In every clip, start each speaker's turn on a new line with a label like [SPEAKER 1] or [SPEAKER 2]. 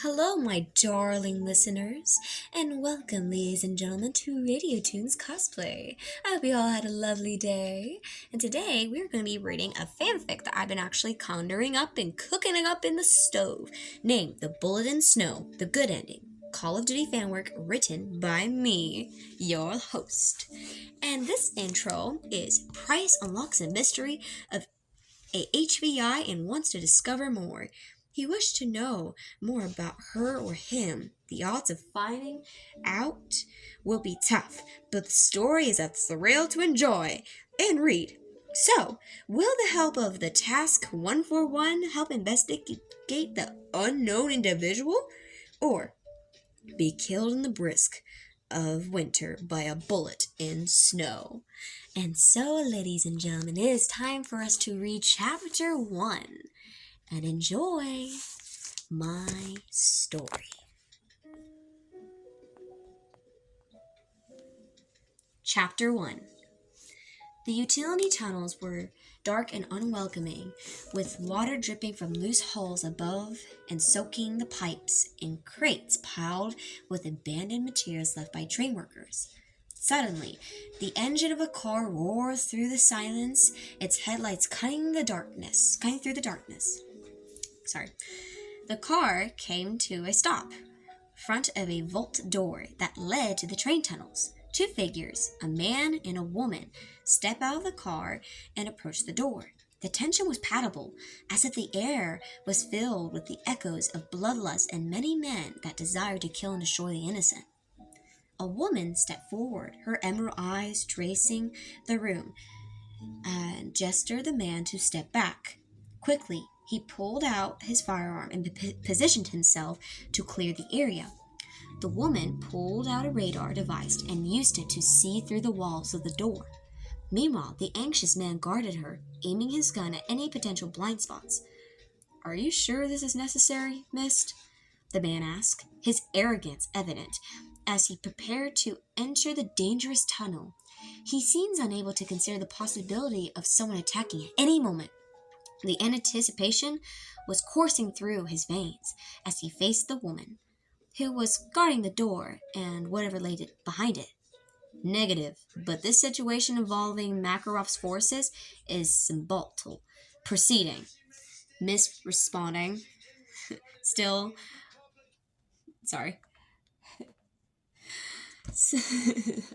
[SPEAKER 1] Hello, my darling listeners, and welcome, ladies and gentlemen, to Radio Tunes Cosplay. I hope you all had a lovely day. And today we're going to be reading a fanfic that I've been actually conjuring up and cooking it up in the stove, named The Bullet in Snow, The Good Ending. Call of Duty fan work written by me, your host. And this intro is Price unlocks a mystery of a HVI and wants to discover more. He wished to know more about her or him. The odds of finding out will be tough, but the story is a thrill to enjoy and read. So, will the help of the Task 141 help investigate the unknown individual? Or be killed in the brisk of winter by a bullet in snow? And so, ladies and gentlemen, it is time for us to read Chapter 1 and enjoy my story. Chapter 1. The utility tunnels were dark and unwelcoming, with water dripping from loose holes above and soaking the pipes in crates piled with abandoned materials left by train workers. Suddenly, the engine of a car roars through the silence, its headlights cutting through the darkness. The car came to a stop, front of a vault door that led to the train tunnels. Two figures, a man and a woman, step out of the car and approach the door. The tension was palpable, as if the air was filled with the echoes of bloodlust and many men that desired to kill and destroy the innocent. A woman stepped forward, her emerald eyes tracing the room, and gestured the man to step back. Quickly, he pulled out his firearm and positioned himself to clear the area. The woman pulled out a radar device and used it to see through the walls of the door. Meanwhile, the anxious man guarded her, aiming his gun at any potential blind spots. "Are you sure this is necessary, miss?" the man asked, his arrogance evident, as he prepared to enter the dangerous tunnel. He seems unable to consider the possibility of someone attacking at any moment. The anticipation was coursing through his veins as he faced the woman, who was guarding the door and whatever lay behind it. "Negative, but this situation involving Makarov's forces is symbolical. Proceeding." Miss responding. Still, sorry.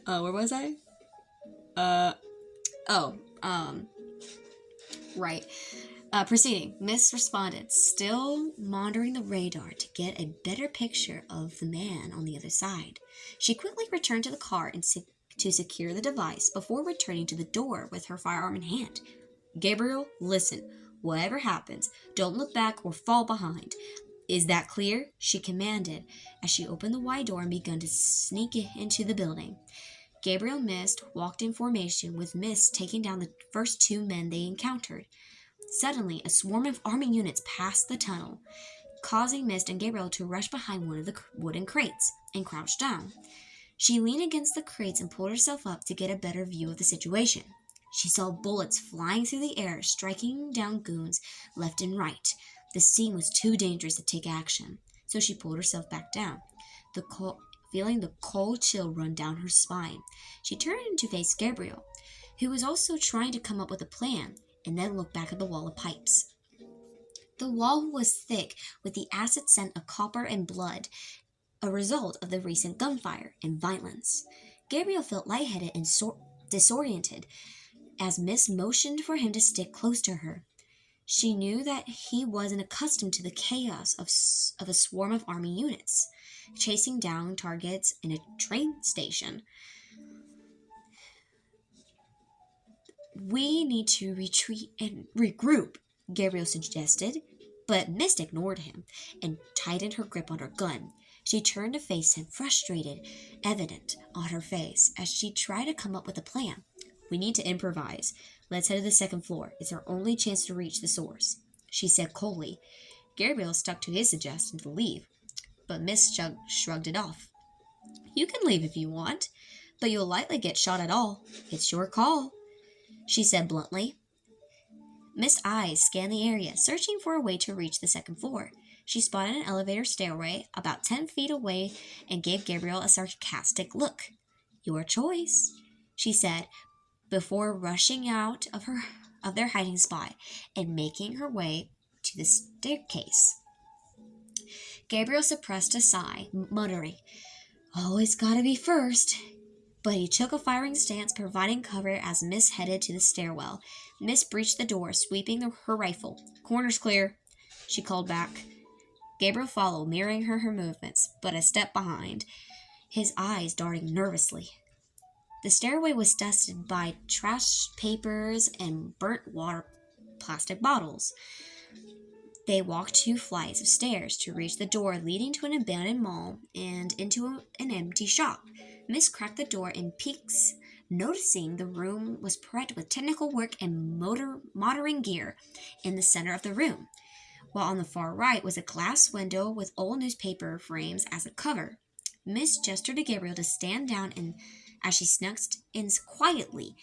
[SPEAKER 1] Where was I? Right. Proceeding. Miss responded, still monitoring the radar to get a better picture of the man on the other side. She quickly returned to the car and to secure the device before returning to the door with her firearm in hand. "Gabriel, listen. Whatever happens, don't look back or fall behind. Is that clear?" she commanded as she opened the wide door and began to sneak into the building. Gabriel and Mist walked in formation, with Mist taking down the first two men they encountered. Suddenly, a swarm of army units passed the tunnel, causing Mist and Gabriel to rush behind one of the wooden crates and crouch down. She leaned against the crates and pulled herself up to get a better view of the situation. She saw bullets flying through the air, striking down goons left and right. The scene was too dangerous to take action, so she pulled herself back down, feeling the cold chill run down her spine. She turned to face Gabriel, who was also trying to come up with a plan, and then looked back at the wall of pipes. The wall was thick with the acid scent of copper and blood, a result of the recent gunfire and violence. Gabriel felt lightheaded and disoriented as Miss motioned for him to stick close to her. She knew that he wasn't accustomed to the chaos of a swarm of army units, chasing down targets in a train station. "We need to retreat and regroup," Gabriel suggested, but Mist ignored him and tightened her grip on her gun. She turned to face him, frustrated, evident on her face, as she tried to come up with a plan. "We need to improvise. Let's head to the second floor. It's our only chance to reach the source," she said coldly. Gabriel stuck to his suggestion to leave, but Miss shrugged it off. "You can leave if you want, but you'll likely get shot at all. It's your call," she said bluntly. Mist's eyes scanned the area, searching for a way to reach the second floor. She spotted an elevator stairway about 10 feet away and gave Gabriel a sarcastic look. "Your choice," she said, before rushing out of their hiding spot and making her way to the staircase. Gabriel suppressed a sigh, muttering, "Always gotta be first." But he took a firing stance, providing cover as Miss headed to the stairwell. Miss breached the door, sweeping her rifle. "Corner's clear," she called back. Gabriel followed, mirroring her movements, but a step behind, his eyes darting nervously. The stairway was dusted by trash papers and burnt water plastic bottles. They walked 2 flights of stairs to reach the door leading to an abandoned mall and into an empty shop. Miss cracked the door and peeks, noticing the room was prepped with technical work and motoring gear in the center of the room, while on the far right was a glass window with old newspaper frames as a cover. Miss gestured to Gabriel to stand down, and as she snuck in quietly,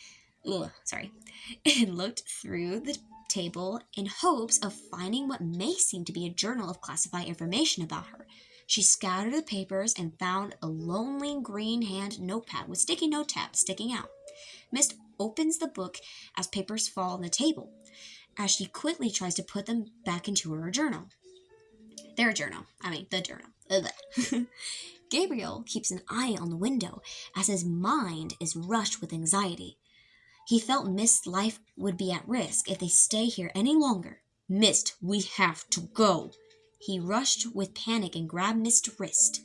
[SPEAKER 1] and looked through the table in hopes of finding what may seem to be a journal of classified information about her. She scattered the papers and found a lonely green hand notepad with sticky note tabs sticking out. Miss opens the book as papers fall on the table, as she quickly tries to put them back into her journal. The journal. Gabriel keeps an eye on the window as his mind is rushed with anxiety. He felt Mist's life would be at risk if they stay here any longer. "Mist, we have to go." He rushed with panic and grabbed Mist's wrist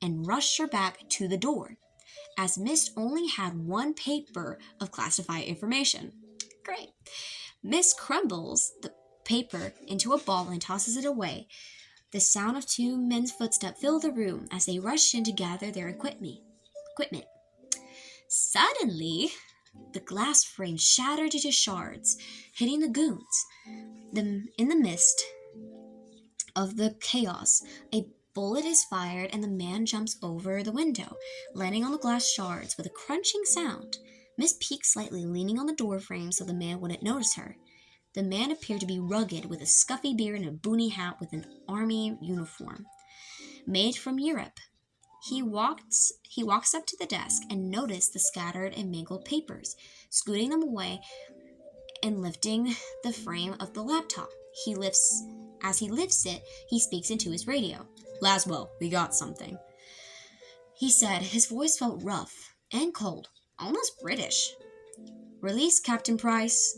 [SPEAKER 1] and rushed her back to the door, as Mist only had 1 paper of classified information. Great. Mist crumbles the paper into a ball and tosses it away. The sound of 2 men's footsteps filled the room as they rushed in to gather their equipment. Suddenly, the glass frame shattered into shards, hitting the goons. In the midst of the chaos, a bullet is fired and the man jumps over the window, landing on the glass shards with a crunching sound. Miss peeked slightly, leaning on the door frame so the man wouldn't notice her. The man appeared to be rugged, with a scuffy beard and a boonie hat with an army uniform made from Europe. He walks up to the desk and noticed the scattered and mangled papers, scooting them away and lifting the frame of the laptop. As he lifts it, he speaks into his radio. "Laswell, we got something," he said. His voice felt rough and cold, almost British. "Release, Captain Price,"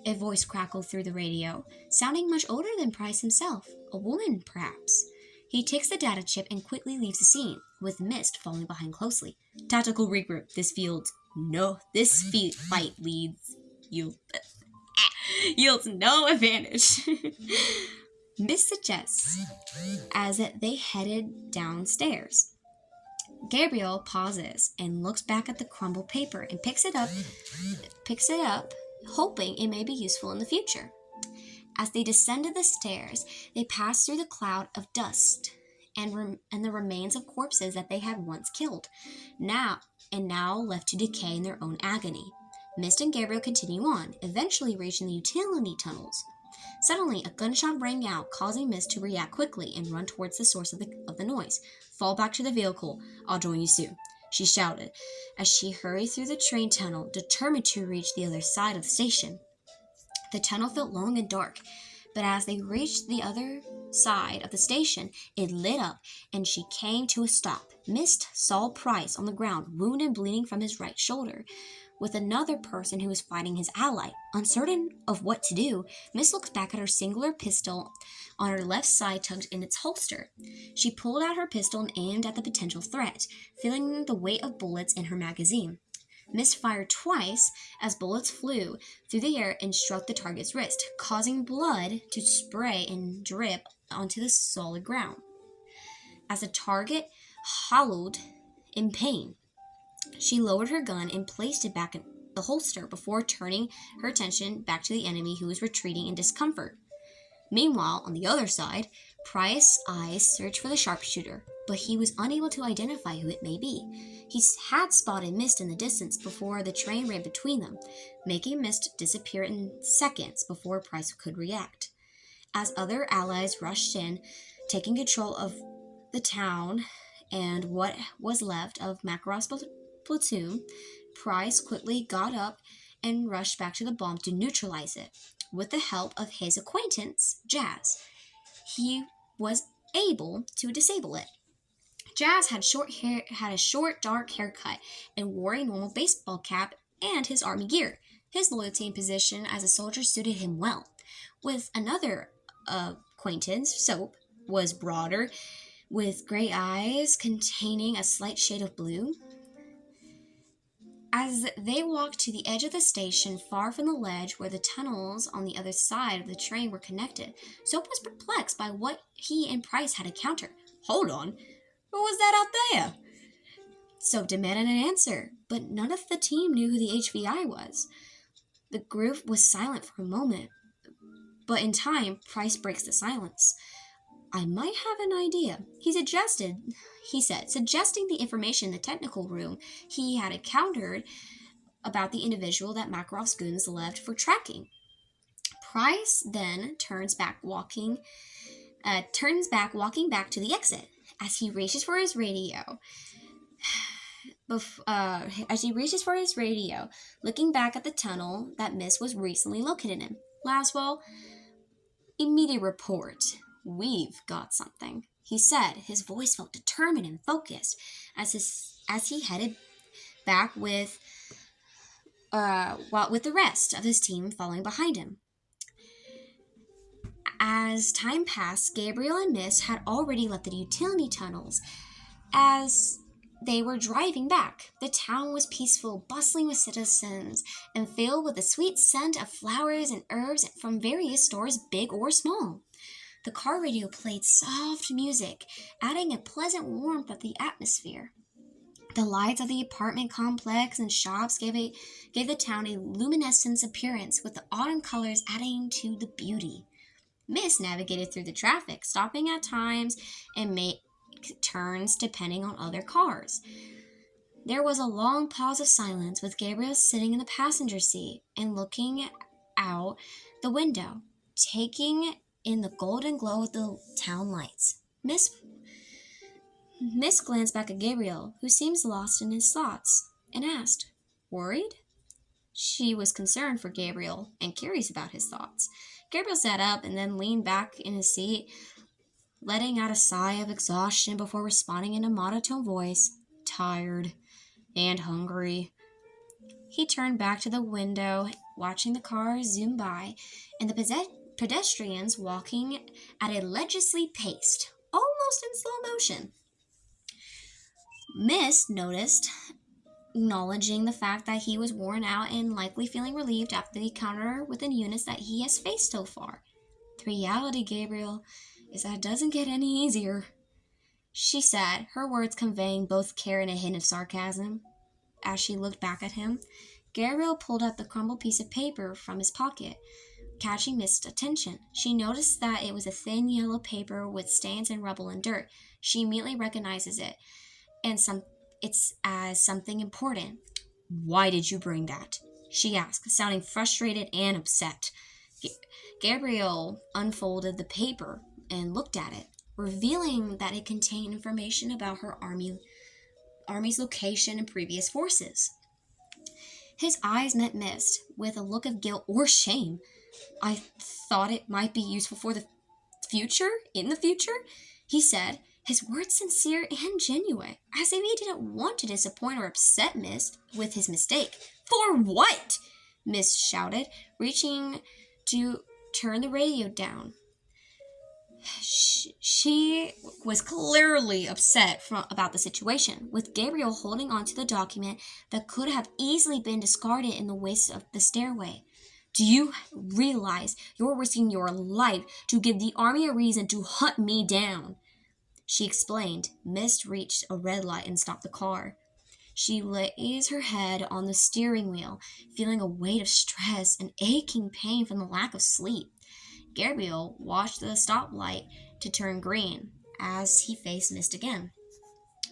[SPEAKER 1] a voice crackled through the radio, sounding much older than Price himself, a woman perhaps. He takes the data chip and quickly leaves the scene, with Mist following behind closely. "Tactical regroup. This fight yields no advantage," Mist suggests as they headed downstairs. Gabriel pauses and looks back at the crumbled paper and picks it up, hoping it may be useful in the future. As they descended the stairs, they passed through the cloud of dust and the remains of corpses that they had once killed, now left to decay in their own agony. Mist and Gabriel continue on, eventually reaching the utility tunnels. Suddenly, a gunshot rang out, causing Mist to react quickly and run towards the source of the noise. "Fall back to the vehicle. I'll join you soon," she shouted as she hurried through the train tunnel, determined to reach the other side of the station. The tunnel felt long and dark, but as they reached the other side of the station, it lit up and she came to a stop. Mist saw Price on the ground, wounded and bleeding from his right shoulder, with another person who was fighting his ally. Uncertain of what to do, Mist looked back at her singular pistol on her left side tucked in its holster. She pulled out her pistol and aimed at the potential threat, feeling the weight of bullets in her magazine. Mist fired twice as bullets flew through the air and struck the target's wrist, causing blood to spray and drip onto the solid ground. As the target howled in pain, she lowered her gun and placed it back in the holster before turning her attention back to the enemy who was retreating in discomfort. Meanwhile, on the other side, Price's eyes searched for the sharpshooter, but he was unable to identify who it may be. He had spotted Mist in the distance before the train ran between them, making Mist disappear in seconds before Price could react. As other allies rushed in taking control of the town and what was left of Makarov's platoon, Price quickly got up and rushed back to the bomb to neutralize it. With the help of his acquaintance, Jazz, he was able to disable it. Jazz had a short, dark haircut, and wore a normal baseball cap and his army gear. His loyalty and position as a soldier suited him well. With another acquaintance, Soap was broader, with gray eyes containing a slight shade of blue. As they walked to the edge of the station, far from the ledge where the tunnels on the other side of the train were connected, Soap was perplexed by what he and Price had encountered. "Hold on, what was that out there?" Soap demanded an answer, but none of the team knew who the HVI was. The group was silent for a moment, but in time, Price breaks the silence. "I might have an idea," he said, suggesting the information in the technical room he had encountered about the individual that Makarov's goons left for tracking. Price then turns back walking back to the exit. As he reaches for his radio, looking back at the tunnel that Miss was recently located in. "Laswell, immediate report. We've got something," he said. His voice felt determined and focused as he headed back with the rest of his team following behind him. As time passed, Gabriel and Miss had already left the utility tunnels. As they were driving back, the town was peaceful, bustling with citizens, and filled with the sweet scent of flowers and herbs from various stores, big or small. The car radio played soft music, adding a pleasant warmth of the atmosphere. The lights of the apartment complex and shops gave the town a luminescent appearance, with the autumn colors adding to the beauty. Miss navigated through the traffic, stopping at times and made turns depending on other cars. There was a long pause of silence, with Gabriel sitting in the passenger seat and looking out the window, taking in the golden glow of the town lights. Miss glanced back at Gabriel, who seemed lost in his thoughts, and asked, "Worried?" She was concerned for Gabriel and curious about his thoughts. Gabriel sat up and then leaned back in his seat, letting out a sigh of exhaustion before responding in a monotone voice, "Tired and hungry." He turned back to the window, watching the cars zoom by and the pedestrians walking at a leisurely pace, almost in slow motion. Miss noticed, acknowledging the fact that he was worn out and likely feeling relieved after the encounter with the units that he has faced so far. "The reality, Gabriel, is that it doesn't get any easier," she said, her words conveying both care and a hint of sarcasm. As she looked back at him, Gabriel pulled out the crumpled piece of paper from his pocket, catching Miss's attention. She noticed that it was a thin yellow paper with stains and rubble and dirt. She immediately recognizes it as something important. "Why did you bring that?" she asked, sounding frustrated and upset. Gabriel unfolded the paper and looked at it, revealing that it contained information about her army's location and previous forces. His eyes met Miss with a look of guilt or shame. "I thought it might be useful for the future, he said, his words sincere and genuine, as if he didn't want to disappoint or upset Miss with his mistake. "For what?" Miss shouted, reaching to turn the radio down. She was clearly upset about the situation, with Gabriel holding onto the document that could have easily been discarded in the waste of the stairway. "Do you realize you're risking your life to give the army a reason to hunt me down?" she explained. Miss reached a red light and stopped the car. She lays her head on the steering wheel, feeling a weight of stress and aching pain from the lack of sleep. Gabriel watched the stoplight to turn green as he faced Miss again.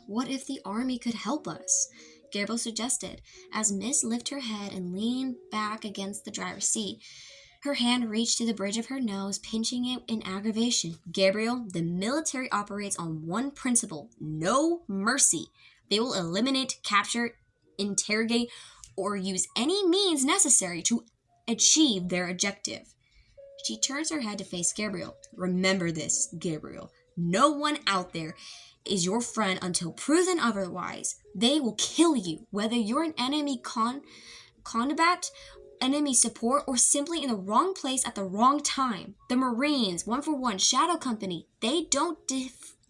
[SPEAKER 1] "What if the army could help us?" Gabriel suggested, as Miss lifted her head and leaned back against the driver's seat. Her hand reached to the bridge of her nose, pinching it in aggravation. Gabriel, the military operates on one principle: no mercy. They will eliminate, capture, interrogate, or use any means necessary to achieve their objective. She turns her head to face Gabriel. Remember this, Gabriel. No one out there is your friend until proven otherwise. They will kill you, whether you're an enemy combat, enemy support, or simply in the wrong place at the wrong time. The Marines, 141, Shadow Company, they don't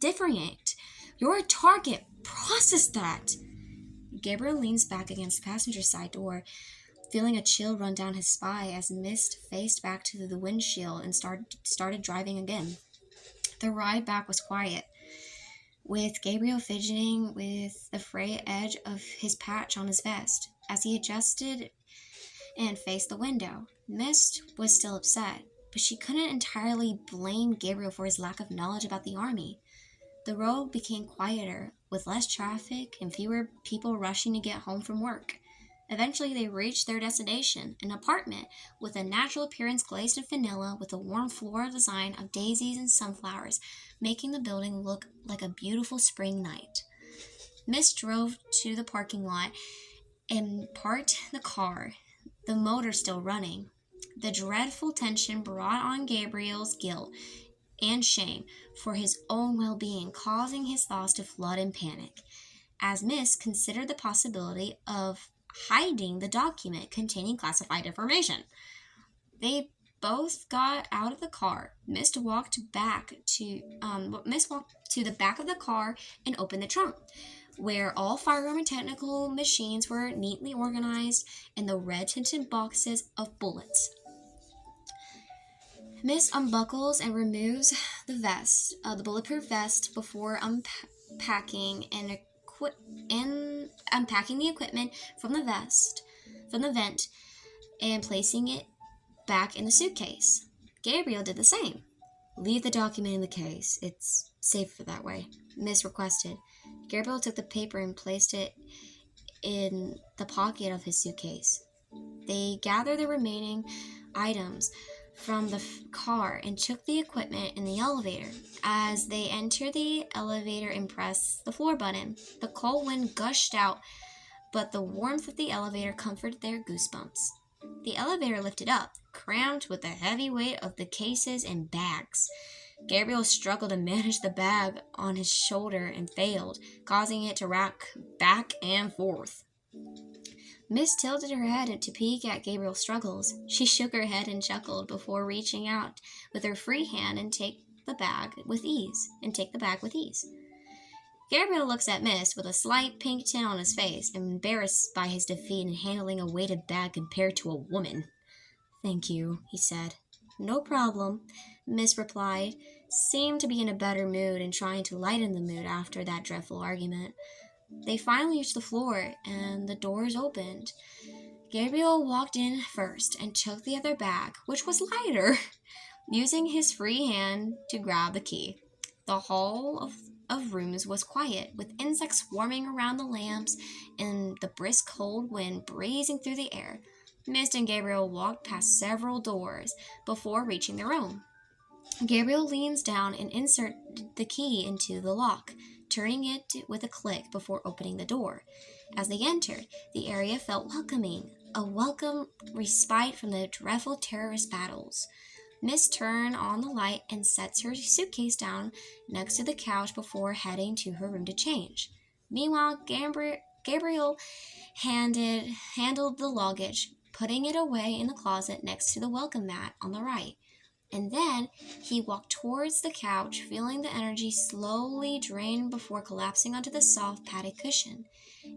[SPEAKER 1] differentiate. You're a target. Process that. Gabriel leans back against the passenger side door, feeling a chill run down his spine as Mist faced back to the windshield and started driving again. The ride back was quiet, with Gabriel fidgeting with the frayed edge of his patch on his vest as he adjusted and faced the window. Mist was still upset, but she couldn't entirely blame Gabriel for his lack of knowledge about the army. The road became quieter, with less traffic and fewer people rushing to get home from work. Eventually, they reached their destination, an apartment with a natural appearance glazed in vanilla with a warm floral design of daisies and sunflowers, making the building look like a beautiful spring night. Mist drove to the parking lot and parked the car, the motor still running. The dreadful tension brought on Gabriel's guilt and shame for his own well-being, causing his thoughts to flood in panic, as Mist considered the possibility of hiding the document containing classified information. They both got out of the car. Mist walked to the back of the car and opened the trunk, where all firearm and technical machines were neatly organized in the red tinted boxes of bullets. Mist unbuckles and removes the bulletproof vest before unpacking the equipment from the vent, and placing it back in the suitcase. Gabriel did the same. Leave the document in the case. It's safer that way, Mist requested. Gabriel took the paper and placed it in the pocket of his suitcase. They gathered the remaining items from the car and took the equipment in the elevator. As they entered the elevator and pressed the floor button, the cold wind gushed out, but the warmth of the elevator comforted their goosebumps. The elevator lifted up, crammed with the heavy weight of the cases and bags. Gabriel struggled to manage the bag on his shoulder and failed, causing it to rock back and forth. Mist tilted her head to peek at Gabriel's struggles. She shook her head and chuckled before reaching out with her free hand and take the bag with ease. Gabriel looks at Mist with a slight pink tint on his face, embarrassed by his defeat in handling a weighted bag compared to a woman. "Thank you," he said. "No problem," Mist replied, seemed to be in a better mood and trying to lighten the mood after that dreadful argument. They finally reached the floor, and the doors opened. Gabriel walked in first and took the other bag, which was lighter, using his free hand to grab the key. The hall of rooms was quiet, with insects swarming around the lamps and the brisk cold wind breezing through the air. Mist and Gabriel walked past several doors before reaching their own. Gabriel leans down and inserts the key into the lock, turning it with a click before opening the door. As they entered, the area felt welcoming, a welcome respite from the dreadful terrorist battles. Mist turns on the light and sets her suitcase down next to the couch before heading to her room to change. Meanwhile, Gabriel handled the luggage, putting it away in the closet next to the welcome mat on the right. And then he walked towards the couch, feeling the energy slowly drain before collapsing onto the soft padded cushion.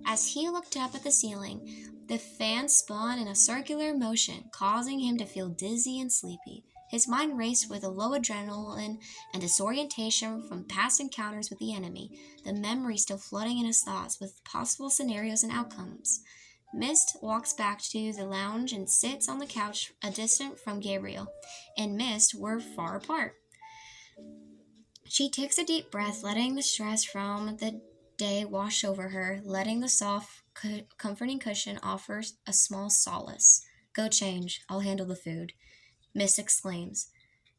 [SPEAKER 1] As he looked up at the ceiling, the fan spun in a circular motion, causing him to feel dizzy and sleepy. His mind raced with a low adrenaline and disorientation from past encounters with the enemy, the memory still flooding in his thoughts with possible scenarios and outcomes. Mist walks back to the lounge and sits on the couch a distance from Gabriel, and Mist were far apart. She takes a deep breath, letting the stress from the day wash over her, letting the soft, comforting cushion offer a small solace. "Go change. I'll handle the food." Miss exclaims.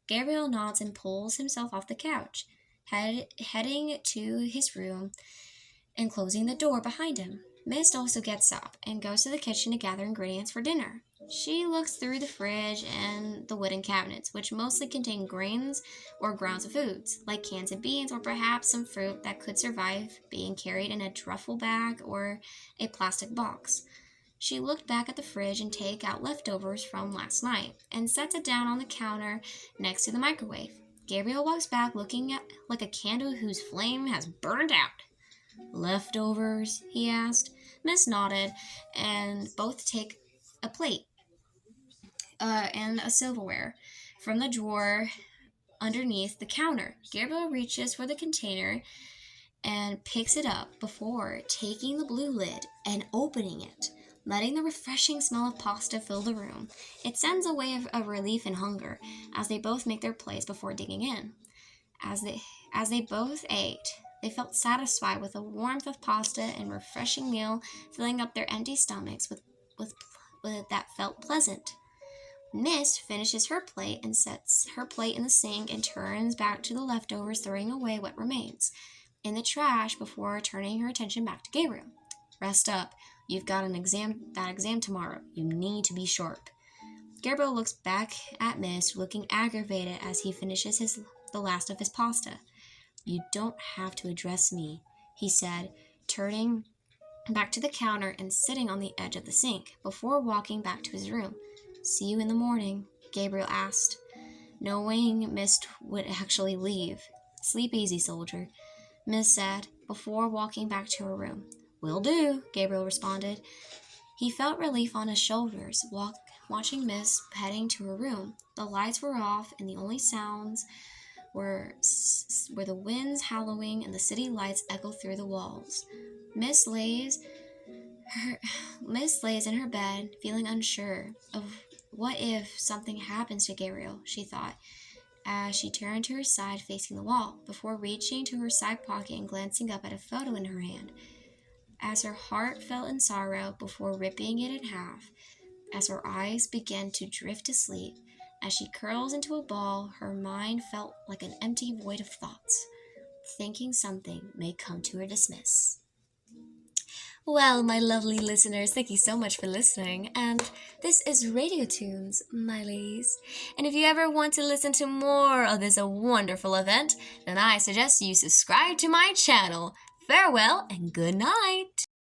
[SPEAKER 1] Gabriel nods and pulls himself off the couch, heading to his room and closing the door behind him. Mist also gets up and goes to the kitchen to gather ingredients for dinner. She looks through the fridge and the wooden cabinets, which mostly contain grains or grounds of foods, like cans of beans or perhaps some fruit that could survive being carried in a duffel bag or a plastic box. She looked back at the fridge and take out leftovers from last night and sets it down on the counter next to the microwave. Gabriel walks back looking at like a candle whose flame has burned out. Leftovers? He asked. Miss nodded, and both take a plate and a silverware from the drawer underneath the counter. Gabriel reaches for the container and picks it up before taking the blue lid and opening it, letting the refreshing smell of pasta fill the room. It sends a wave of relief and hunger as they both make their plates before digging in. As they both ate, they felt satisfied with the warmth of pasta and refreshing meal filling up their empty stomachs with that felt pleasant. Miss finishes her plate and sets her plate in the sink and turns back to the leftovers, throwing away what remains in the trash before turning her attention back to Gabriel. Rest up. You've got that exam tomorrow. You need to be sharp. Gabriel looks back at Miss, looking aggravated as he finishes the last of his pasta. You don't have to address me, he said, turning back to the counter and sitting on the edge of the sink before walking back to his room. See you in the morning, Gabriel asked, knowing Miss would actually leave. Sleep easy, soldier, Miss said before walking back to her room. Will do, Gabriel responded. He felt relief on his shoulders, watching Miss heading to her room. The lights were off, and the only sounds were the winds howling and the city lights echo through the walls. Miss lays in her bed, feeling unsure of what if something happens to Gabriel, she thought, as she turned to her side facing the wall, before reaching to her side pocket and glancing up at a photo in her hand. As her heart fell in sorrow before ripping it in half, as her eyes began to drift to sleep, as she curls into a ball, her mind felt like an empty void of thoughts, thinking something may come to her dismiss. Well, my lovely listeners, thank you so much for listening, and this is Radio Tunes, my ladies. And if you ever want to listen to more of this wonderful event, then I suggest you subscribe to my channel. Farewell and good night!